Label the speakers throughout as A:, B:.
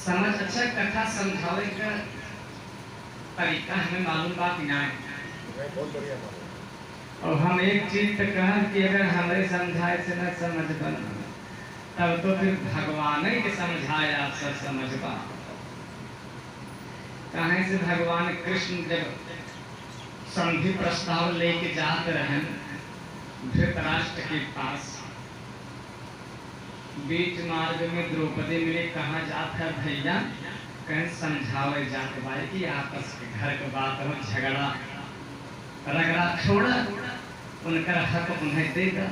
A: समझ अच्छा कथा समझावे का तरीका हमें मालूम बा कि ना।
B: बहुत बढ़िया
A: और हम एक चीज तो कह कि अगर हमें समझाए से न समझ बन तब तो फिर भगवान ही के समझाए आप सब समझबा। कहीं से भगवान कृष्ण जब संधि प्रस्ताव लेके जाते रहे धृतराष्ट्र के पास, बीच मार्ग में द्रौपदी मिले, कहाँ जाता है भैया, कहीं समझावे जाते भाई कि आपस के घर के बात हो, झगड़ा रगड़ा छोड़ा, उनका हक उन्हें देगा।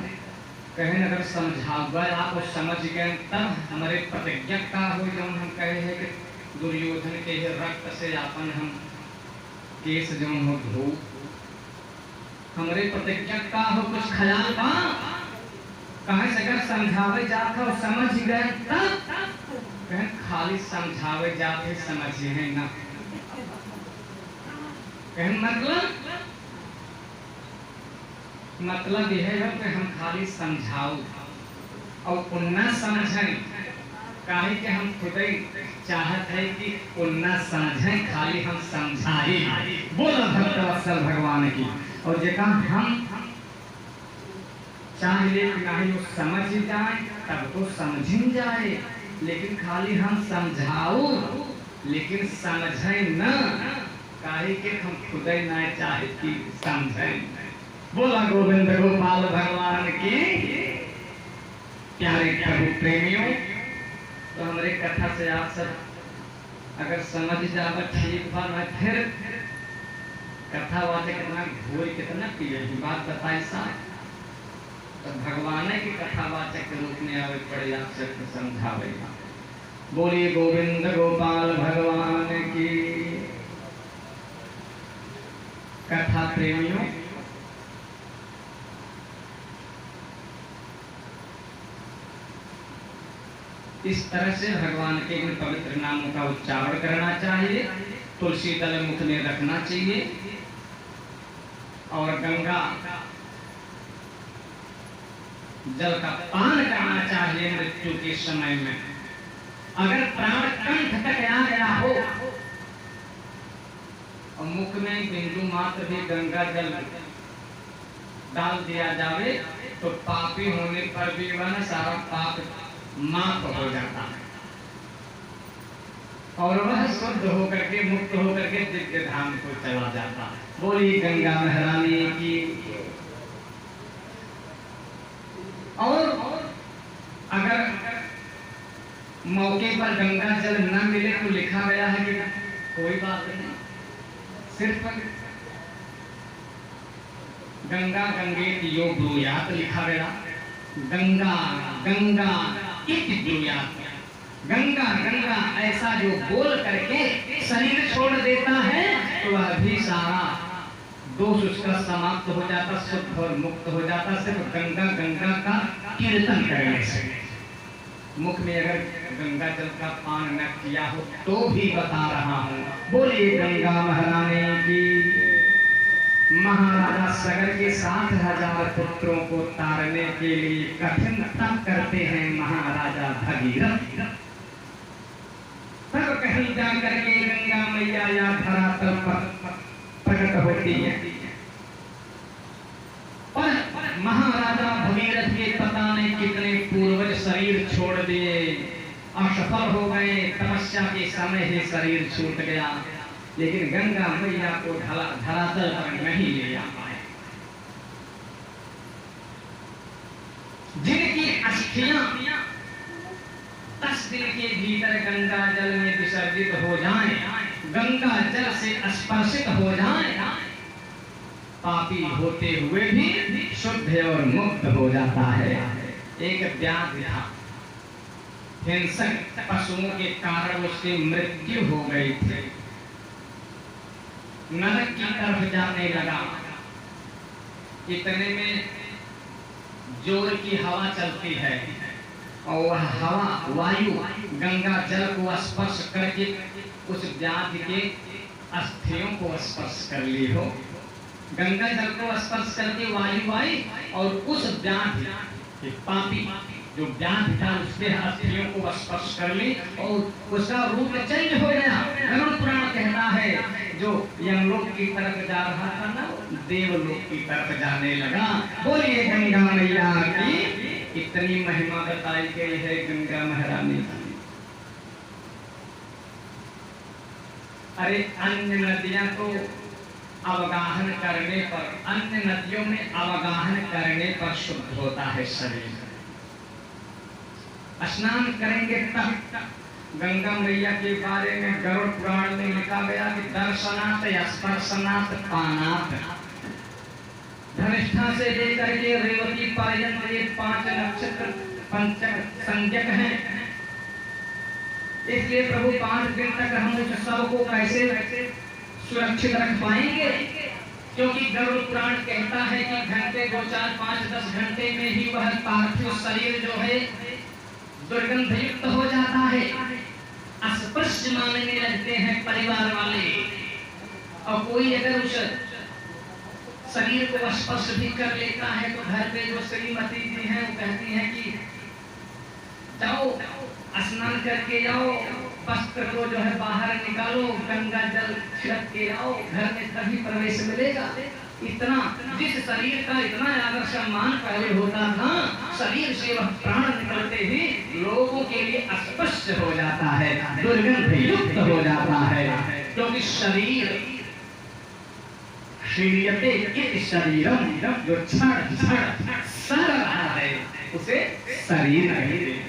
A: कहीं अगर समझावा आप समझ गए तब हमारे प्रतिज्ञा का हो, जो हम कहे हैं कि दुर्योधन के रक्त से अपन हम केस जो हो धो, हमारे प्रतिज्ञा का हो कुछ ख्याल बा। कहीं से अगर समझावे जाते और समझ गए तब, कहीं खाली समझावे जाते समझे हैं ना, कहीं मतलब यह है कि हम खाली समझाओ और उन्ना समझें, काहे कि हम खुद ही चाहत है कि उन्ना समझें, खाली हम समझाए। बोला भक्तवत्सल भगवान की। और जेका हम चाहिए कि नहीं वो समझ जाए तब तो समझ जाए, लेकिन खाली हम समझाओ लेकिन समझें न, काहे कि हम खुद ही ना चाहे कि समझें। बोला गोविंद गोपाल भगवान की। प्यारे प्रभु प्रेमियों, तो हमारे कथा से आप सब अगर समझ जाओ ठीक बा, मैं फिर कथा वाचे कितना घोर कितना पिए की बात बताई सा, तो भगवान की कथा वाचक के रूप में आवे पड़े आप सबको समझावेगा। बोलिए गोविंद गोपाल भगवान की। कथा प्रेमियों, इस तरह से भगवान के इन पवित्र नामों का उच्चारण करना चाहिए, तुलसी दल मुख में रखना चाहिए और गंगा जल का पान करना चाहिए मृत्यु के समय में। अगर प्राण कंठ तक आ गया हो और मुख में बिंदु मात्र भी गंगा जल डाल दिया जावे तो पापी होने पर भी वह सारा पाप माफ हो जाता है और वह शुद्ध होकर के मुक्त होकर के दिव्य धाम को चला जाता है। बोली गंगा महारानी की। और अगर मौके पर गंगा जल न मिले तो लिखा गया है कि कोई बात नहीं, सिर्फ गंगा गंगेत यो ब्रूयात लिखा गया। गंगा गंगा इति ब्रूयात, गंगा गंगा ऐसा जो बोल करके शरीर छोड़ देता है तो वह भी सारा दोष उसका समाप्त हो जाता, शुद्ध और मुक्त हो जाता, सिर्फ गंगा गंगा का कीर्तन करने से। मुख में अगर गंगा जल का पान न किया हो तो भी बता रहा हूँ। बोलिए गंगा महारानी की। महाराजा सगर के 7,000 पुत्रों को तारने के लिए कठिन तप करते हैं महाराजा भगीरथ। तब कहीं जाकर के गंगा मैया या धरातल पर प्रकट होती है और महाराजा भगीरथ के पता नहीं कितने पूर्वज शरीर छोड़ दिए, असफल हो गए, तपस्या के समय ही शरीर छूट गया, लेकिन गंगा मैया को धरातल पर नहीं ले आ पाए। जिनकी अस्थियां 10 दिन के भीतर गंगा जल में विसर्जित हो जाएं, गंगा जल से स्पर्शित हो जाएं, पापी होते हुए भी शुद्ध और मुक्त हो जाता है। एक व्याधि था, हिंसक पशुओं के कारण उसकी मृत्यु हो गई थी, नरक की तरफ जाने लगा। इतने में जोर की हवा चलती है और वह हवा वायु गंगा जल को स्पर्श करके उस व्याधि के अस्थियों को स्पर्श कर ली हो। गंगा जल को स्पर्श करके वायु आई और उस व्याधि के पापी जो व्याध था उसके अस्थियों को स्पर्श कर ली और उसका रूप चेंज हो गया। गरुड़ पुराण कहता है जो यमलोक की तरफ जा रहा था ना, देवलोक की तरफ जाने लगा। बोलिए गंगा मैया की इतनी महिमा बताई गई है गंगा महारानी की। अरे अन्य नदियां तो अवगाहन करने पर, अन्य नदियों में अवगाहन करने पर शुद्ध होता है शरीर। स्नान करेंगे तब। गंगा मैया के बारे में गरुड़ पुराण में लिखा गया कि दर्शनात् स्पर्शनात् पानात्, धनिष्ठा से लेकर के रेवती पर्यंत ये 5 नक्षत्र पंचक संज्ञक हैं। इसलिए प्रभु 5 दिन तक हम उस सब को कैसे सुरक्षित रख पाएंगे? क्योंकि गरुड़ पुराण कहता है कि घंटे 2, 4, 5, 10 घंटे में ही वह पार्थिव शरीर जो है दुर्गंध युक्त हो जाता है। अस्पृश्य मानने लगते हैं परिवार वाले, और कोई अगर उस शरीर को स्पर्श भी कर लेता है तो घर पे जो श्रीमती जी हैं वो कहती हैं कि जाओ स्नान करके जाओ, वस्त्र को जो है बाहर निकालो, गंगा जल छिड़क के आओ, घर में तभी प्रवेश मिलेगा। इतना जिस शरीर का इतना आदर सम्मान पहले होता था, शरीर से वह प्राण निकलते ही लोगों के लिए अस्पृश्य हो जाता है, दुर्गंध युक्त हो जाता है। क्योंकि शरीर श्रीयते इति शरीरम, जो क्षण क्षण सड़ रहा है उसे शरीर कहते हैं।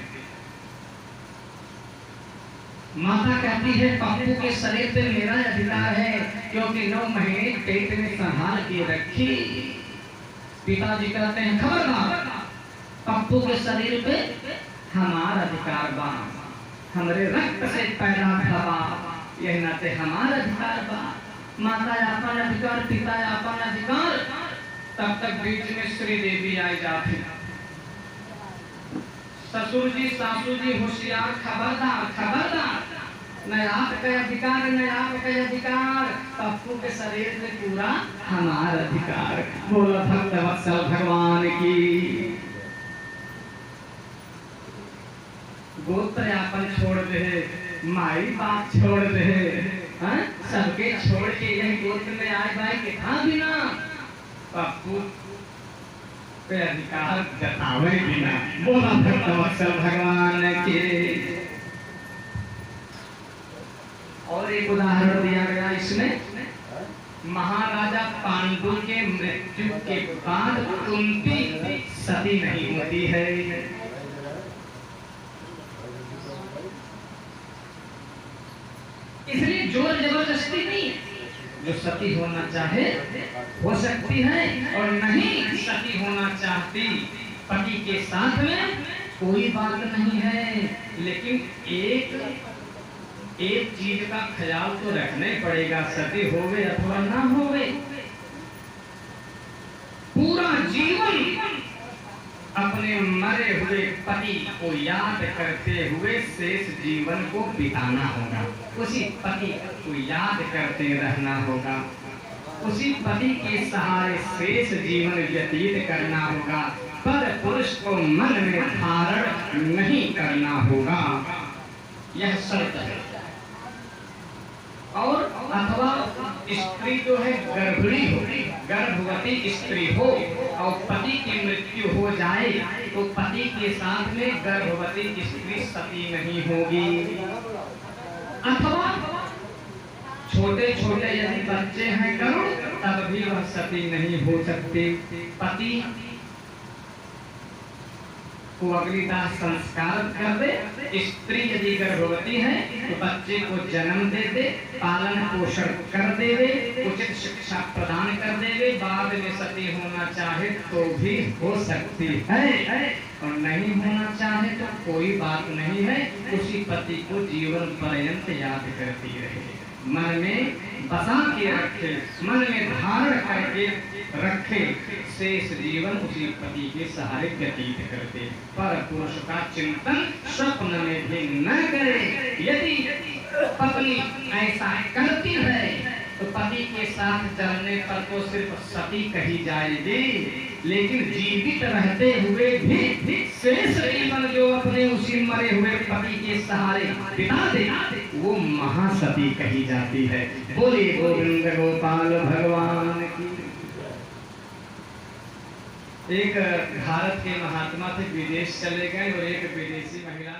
A: माता कहती है पप्पू के शरीर पे मेरा अधिकार है, क्योंकि 9 महीने पेट में संभाल के रखी। पिताजी कहते हैं खबरदार, पप्पू के शरीर पे हमारा अधिकार बा, हमरे रक्त से पैदा भवा, यही नाते हमारा अधिकार बा। माता अपन अधिकार, पिता अपन अधिकार। तब तक बीच में श्री देवी आई जाती। ससुर जी सासू जी होशियार, खबरदार खबरदार, न आपका अधिकार न आपका अधिकार, पप्पू के शरीर में पूरा हमारा अधिकार। बोला भक्त वत्सल भगवान की। गोत्र आपन छोड़ दे, माई बाप छोड़ दे, सबके छोड़ के यही गोत्र में आए भाई के था बिना पप्पू पे अधिकार जतावे बिना। बोला भक्त वत्सल भगवान के। और एक उदाहरण दिया गया इसमें, महाराजा पांडु के मृत्यु के बाद कुंती सती नहीं होती है। इसलिए जोर जबरदस्ती नहीं, जो सती होना चाहे हो सकती है, और नहीं सती होना चाहती पति के साथ में कोई बात नहीं है। लेकिन एक चीज का ख्याल तो रखना ही पड़ेगा, सती होवे अथवा ना होवे, पूरा जीवन अपने मरे हुए पति को याद करते हुए शेष जीवन को बिताना होगा। उसी पति को याद करते रहना होगा, उसी पति के सहारे शेष जीवन व्यतीत करना होगा। पर पुरुष को मन में धारण नहीं करना होगा, यह शर्त है। और अथवा स्त्री जो है गर्भिणी हो, गर्भवती स्त्री हो और पति की मृत्यु हो जाए तो पति के साथ में गर्भवती स्त्री सती नहीं होगी। अथवा छोटे छोटे यदि बच्चे हैं गरुड़, तब भी वह सती नहीं हो सकते। पति को अग्निदाह संस्कार कर दे, स्त्री यदि गर्भवती है तो बच्चे को जन्म दे दे, पालन पोषण कर देवे, उचित शिक्षा प्रदान कर देवे, बाद में सती होना चाहे तो भी हो सकती है, और नहीं होना चाहे तो कोई बात नहीं है। उसी पति को जीवन पर्यंत याद करती रहे, मन में बसा के रखे, मन में धारण करके रखे, शेष जीवन उसी पति के सहारे व्यतीत करते। पर पुरुष का चिंतन स्वप्न में भी न करे। यदि पत्नी ऐसा करती है तो पति के साथ चलने पर तो सिर्फ सती कही जाएगी, लेकिन जीवित रहते हुए भी शेष जीवन मरे हुए पति के सहारे बिता दे, वो महासती कही जाती है। बोले गोविंद गोपाल भगवान की। एक भारत के महात्मा थे, विदेश चले गए और एक विदेशी महिला